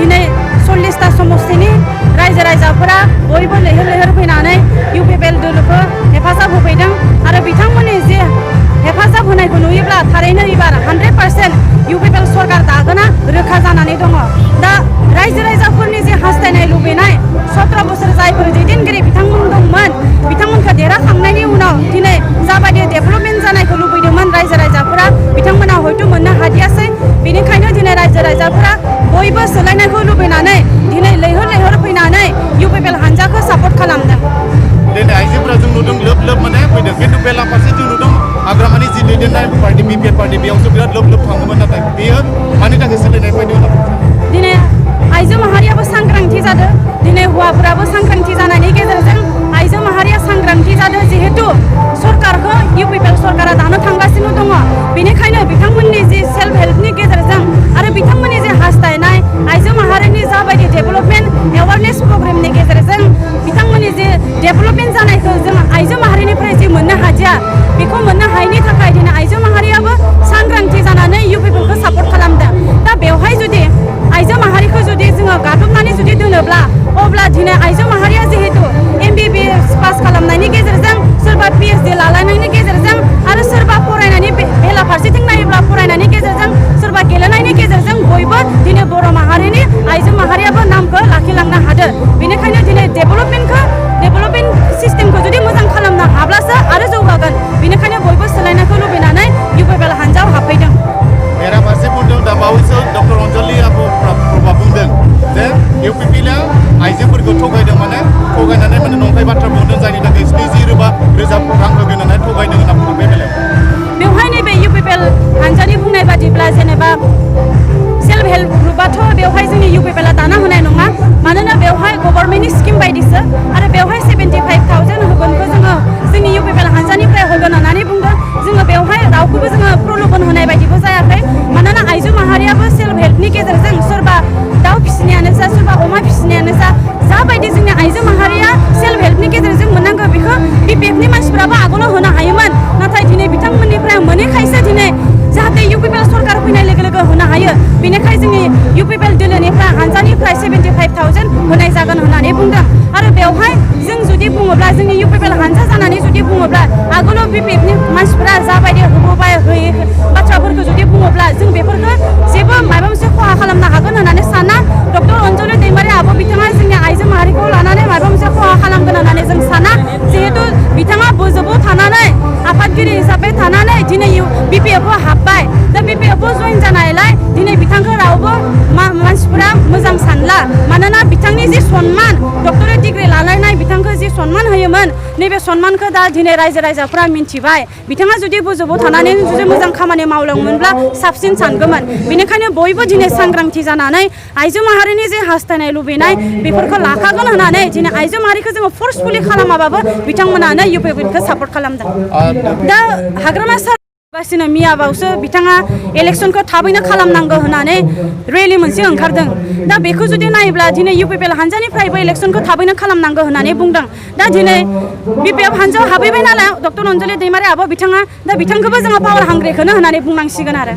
दिनै 40टा समस्तिनि रायजो राजाफोरा बयबो लैहोर लैहोर फैनानै इउपिपिएल दोलोखौ हेफाजाब होफैदों आरो बिथांमोननि जे हेफाजाब होनायखौ नुयोब्ला थारैनो एबार 100% इउपिपिएल सरकार दागोना रोखा जानानै दङ। दा रायजो राजाफोरनि जे हास्थायनाय लुबैनाय 17 बोसोर जायफोर दैदेनगिरि बिथांमोन दंमोन बिथांमोनखौ देरहाखांनायनि उनाव दिनै जाबायदि डेभेलपमेन्ट जानायखौ लुबैदोंमोन रायजो राजाफोरा बिथांमोना हयथ' मोननो हादियासै। बेनिखायनो दिनै रायजो राजाफोरा बयबो सोलायनायखौ लुबैनानै दिनै लैहोर लैहोर फैनानै इउपिपिएल हानजाखौ सापर्ट खालामदों। दिनै आइजोफोरा जों नुदों लोब लोब माने फैदों खिन्थु बेलाफारसे जों नुदों हाग्रामानि जि दैदेननाय पार्टी बिपिएल पार्टी बेयावसो बिराद लोब लोब थाङोमोन नाथाय बेयो मानि थाखाय सोलायनाय फैदों दिनै आइजो माहारियाबो सांग्रांथि जादों दिनै हौवाफोराबो सांग्रांथि जानायनि गेजेरजों आइजो माहारिया सांग्रांथि जादों जिहेतु सरकारखौ इउपिपिएल सरकारा दानो थांगासिनो दङ। बेनिखायनो बिथांमोननि जि सेल्फ हेल्पनि गेजेरजों आरो बिथांमोननि जे हास्थायनाय आइजो माहारिनि जाबायदि डेभेलपमेन्ट एवारनेस प्रग्रामनि गेजेरजों बिथांमोननि जे डेभेलपमेन्ट जानायखौ जों आइजो माहारिनिफ्राय जि मोननो हादिया बेखौ मोननो हायैनि थाखाय दिनै आइजो माहारियाबो सांग्रांथि जानानै इउपिपिएलखौ सापर्ट खालामदों। दा बेवहाय जुदि आइजो माहारिखौ जुदि जोङो गादबनानै जुदि दोनोब्ला अब्ला दिनै आइजो माहारिया जिहेतु MBBS पास खालामनायनि गेजेरजों सोरबा PhD लालायनायनि गेजेरजों आरो सोरबा फरायनायनि बेला फारसेथिं नायोब्ला फरायनायनि गेजेरजों सोरबा गेलेनायनि गेजेरजों बयबो दिनै बर' माहारिनि आइजो माहारियाबो नामखौ लाखिलांनो हादों। बेनिखायनो दिनै डेभेलपमेन्ट सिस्टेमखौ जुदि मोजां खालामनो हाब्लासो आरो जौगागोन। बेनिखायनो बयबो सोलायनायखौ लुबैनानै इउपिपिएल हानजायाव हाबफैदों। बेराफारसे बुंदों दा बावैसो डक्टर अनजलि प्रभा बुंदों जे इउपिपिएलआ आइजोफोरखौ थगायदों माने थगायनानै माने नंखाय बाथ्रा बुंदों जायनि थाखाय 70 रोजा रां होगोन होननानै थगायदों होनना बुंदों बे बेलायाव। बेवहाय नैबे इउपिपिएल हानजानि बुंनाय बादिब्ला जेनेबा सेल्फ हेल्प ग्रुपआथ' बेवहाय जोंनि इउपिपिएलआ दाना होनाय नङा मानोना बेवहाय गभर्नमेन्टनि स्किम बायदिसो आरो बेवहाय 75,000 होगोनखौ जोङो जोंनि इउपिपिएल हानजानिफ्राय होगोन होननानै बुंदों। जोङो बेवहाय रावखौबो जोङो प्रलोभन होनाय बायदिबो जायाखै मानोना आइजो माहारियाबो सेल्फ हेल्पनि गेजेरजों सोरबा दाउ फिसिनायानो जा सोरबा अमा फिसिनायानो जा जाबायदि जोंनि आइजो माहारिया सेल्फ हेल्पनि गेजेरजों मोननांगौ बेखौ बिपिएफनि मानसिफ्राबो आगोलाव होनो हायोमोन नाथाय दिनै बिथांमोननिफ्राय मोनैखायसो दिनै जाहाथे इउपिपिएल सरकार फैनाय लोगो लोगो होनो हायो। बेनिखायनो जोंनि इउपिपिएल दोलोनिफ्राय हानजानिफ्राय 75,000 होनाय जागोन होननानै बुंदों। आरो बेवहाय जों जुदि बुङोब्ला जोंनि इउपिपिएल हानजा जानानै जुदि बुङोब्ला आगोलाव बिपिएफनि मानसिफोरा जाबायदि होबोबाय होयै बाथ्राफोरखौ जुदि बुङोब्ला जों बेफोरखौ जेबो माबा मोनसे खहा खालामनो हागोन होननानै साना। डक्टर अनजलि दैमारि आब' बिथाङा जोंनि आइजो माहारिखौ लानानै माबा मोनसे खहा खालामगोन होननानै जों साना जिहेतु बिथाङा बोजोबाव थानानै आफादगिरि हिसाबै थानानै दिनै बिपिएफआव हाबबाय। दा बिपिएफआव जइन जानायलाय दिनै बिथांखौ रावबो मानसिफोरा मोजां सानला मानोना बिथांनि जि सन्मान डक्टरेट डिग्री लालायनाय बिथांखौ जि सन्मान होयोमोन नैबे सन्मानखौ दा दिनै रायजो राजाफोरा मिन्थिबाय। बिथाङा जुदि बोजोबाव थानानै जुदि मोजां खामानि मावलांमोनब्ला साबसिन सानगौमोन। बेनिखायनो बयबो दिनै सांग्रांथि जानानै आइजो माहारिनि जे हास्थायनाय लुबैनाय बेफोरखौ लाखागोन होननानै दिनै आइजो माहारिखौ जोङो फर्सफुलि खालामाबाबो बिथांमोनानो इउपिपिएलखौ सापर्ट खालामदों। दा हाग्रामा गासिनो मियाबावसो बिथाङा इलेक्सनखौ थाबैनो खालामनांगौ होननानै रेलि मोनसे ओंखारदों। दा बेखौ जुदि नायोब्ला दिनै इउपिपिएल हानजानिफ्रायबो इलेक्सनखौ थाबैनो खालामनांगौ होननानै बुंदों। दा दिनै बिपिएफ हानजायाव हाबैबाय नालाय डक्टर अनजलि दैमारि आब' बिथाङा दा बिथांखौबो जोङो पावार हांग्रिखौनो होननानै बुंनांसिगोन आरो।